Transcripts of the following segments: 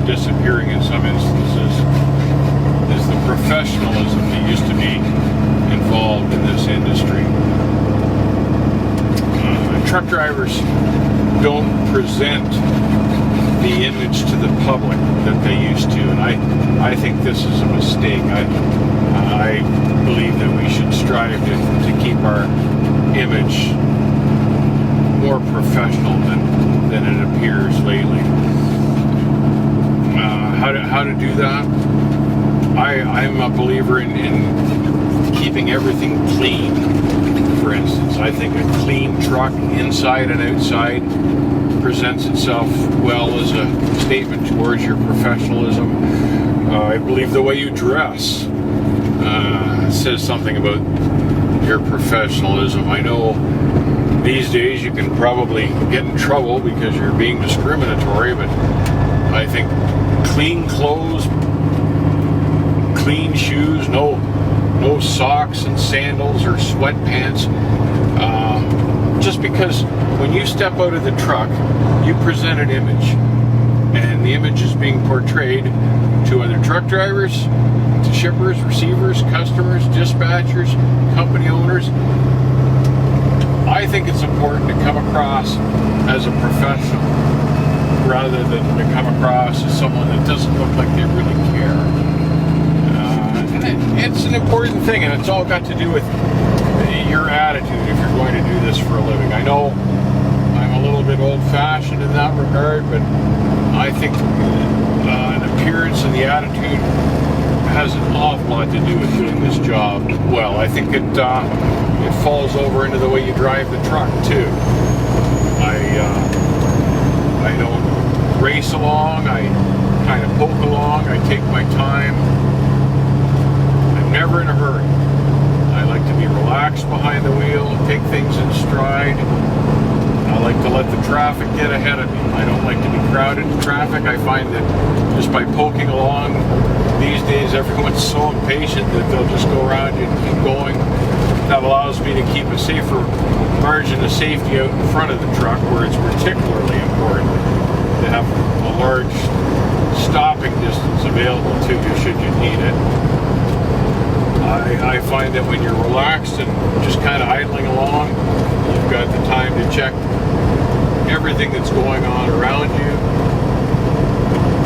disappearing in some instances is the professionalism that used to be involved in this industry. Truck drivers don't present the image to the public that they used to, and I think this is a mistake. I believe that we should strive to keep our image more professional than it appears lately. How to do that? I'm a believer in keeping everything clean. For instance, I think a clean truck inside and outside presents itself well as a statement towards your professionalism. I believe the way you dress says something about your professionalism. I know these days you can probably get in trouble because you're being discriminatory, but I think clean clothes, clean shoes, no socks and sandals or sweatpants. Just because when you step out of the truck, you present an image, and the image is being portrayed to other truck drivers, to shippers, receivers, customers, dispatchers, company owners. I think it's important to come across as a professional rather than to come across as someone that doesn't look like they really care. And it's an important thing, and it's all got to do with your attitude if you're going to do this for a living. I know I'm a little bit old-fashioned in that regard, but I think an appearance and the attitude has an awful lot to do with doing this job well. I think it falls over into the way you drive the truck too. I don't race along. I kind of poke along. I take my time. I'm never in a hurry. I like to be relaxed behind the wheel, take things in stride. I like to let the traffic get ahead of me. I don't like to be crowded in traffic. I find that just by poking along, these days everyone's so impatient that they'll just go around you and keep going. That allows me to keep a safer margin of safety out in front of the truck, where it's particularly important to have a large stopping distance available to you should you need it. I find that when you're relaxed and just kind of idling along, you've got the time to check everything that's going on around you.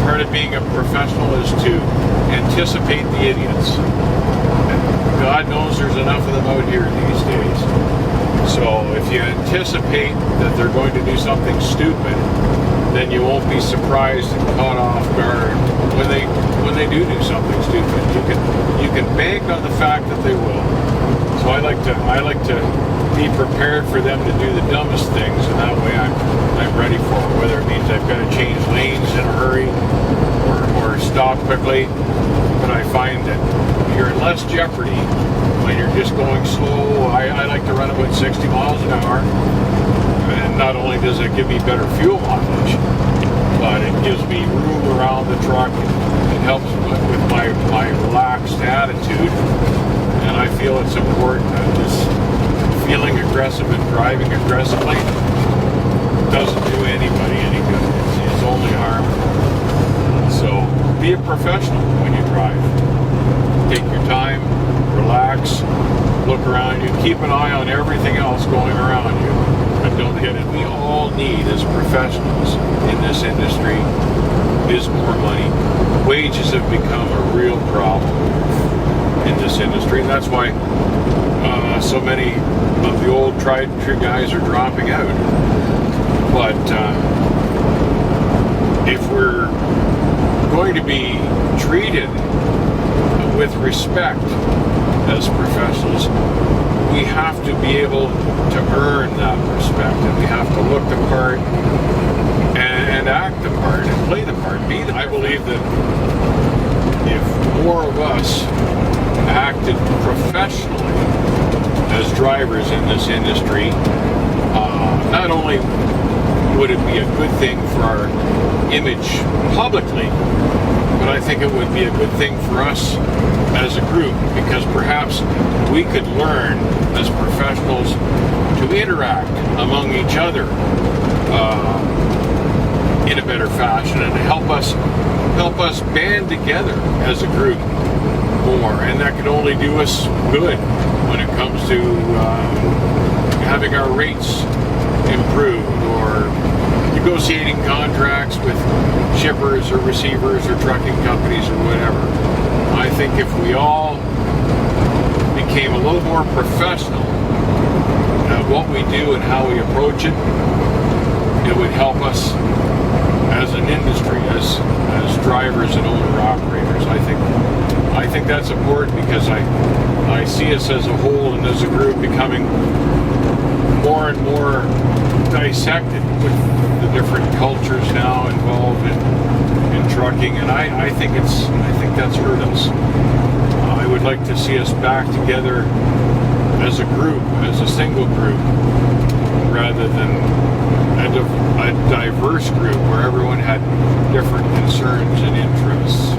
Part of being a professional is to anticipate the idiots. And God knows there's enough of them out here these days. So if you anticipate that they're going to do something stupid, then you won't be surprised and caught off guard when they do something stupid. You can bank on the fact that they will. So I like to be prepared for them to do the dumbest things, and that way I'm ready for it. Whether it means I've got to change lanes in a hurry or stop quickly, but I find that you're in less jeopardy when you're just going slow. I like to run about 60 miles an hour, and not only does it give me better fuel mileage, but it gives me room around the truck. It helps with my relaxed attitude, and I feel it's important that this feeling aggressive and driving aggressively doesn't do anybody any good. It's only harm. So be a professional when you drive. Take your time, relax, look around you, keep an eye on everything else going around you, but don't hit it. We all need, as professionals in this industry, is more money. Wages have become a real problem in this industry, and that's why so many of the old tried and true guys are dropping out. But if we're going to be treated with respect as professionals, we have to be able to earn that respect, and we have to look the part and act the part and play the part. I believe that if more of us acted professionally as drivers in this industry, not only would it be a good thing for our image publicly, but I think it would be a good thing for us as a group, because perhaps we could learn as professionals to interact among each other in a better fashion and help us band together as a group more, and that can only do us good when it comes to having our rates improved or negotiating contracts with shippers or receivers or trucking companies or whatever. I think if we all became a little more professional at what we do and how we approach it, it would help us as an industry, as drivers and owner-operators. I think that's important because I see us as a whole and as a group becoming more and more dissected with the different cultures now involved in trucking, and I think that's hurt us. I would like to see us back together as a group, as a single group, rather than a diverse group where everyone had different concerns and interests.